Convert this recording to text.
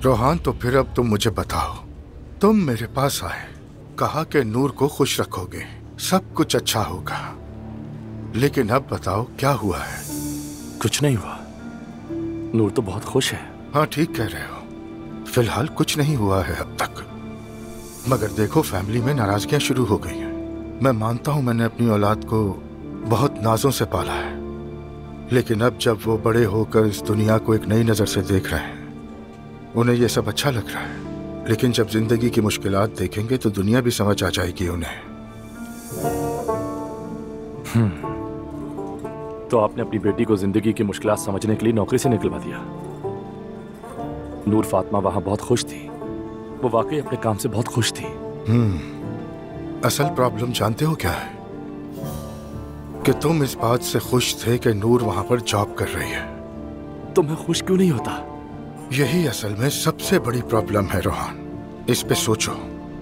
रोहान, तो फिर अब तुम मुझे बताओ, तुम मेरे पास आए, कहा कि नूर को खुश रखोगे, सब कुछ अच्छा होगा, लेकिन अब बताओ क्या हुआ है? कुछ नहीं हुआ। नूर तो बहुत खुश है। हाँ, ठीक कह रहे हो, फिलहाल कुछ नहीं हुआ है अब तक। मगर देखो, फैमिली में नाराजगियां शुरू हो गई हैं। मैं मानता हूं मैंने अपनी औलाद को बहुत नाजों से पाला है, लेकिन अब जब वो बड़े होकर इस दुनिया को एक नई नजर से देख रहे हैं, उन्हें ये सब अच्छा लग रहा है। लेकिन जब जिंदगी की मुश्किलात देखेंगे तो दुनिया भी समझ आ जाएगी उन्हें। तो आपने अपनी बेटी को जिंदगी की मुश्किलात समझने के लिए नौकरी से निकलवा दिया। नूर फातिमा वहां बहुत खुश थी, वो वाकई अपने काम से बहुत खुश थी। असल प्रॉब्लम जानते हो क्या है? कि तुम इस बात से खुश थे कि नूर वहां पर जॉब कर रही है। तो मैं खुश क्यों नहीं होता? यही असल में सबसे बड़ी प्रॉब्लम है रोहान, इस पे सोचो।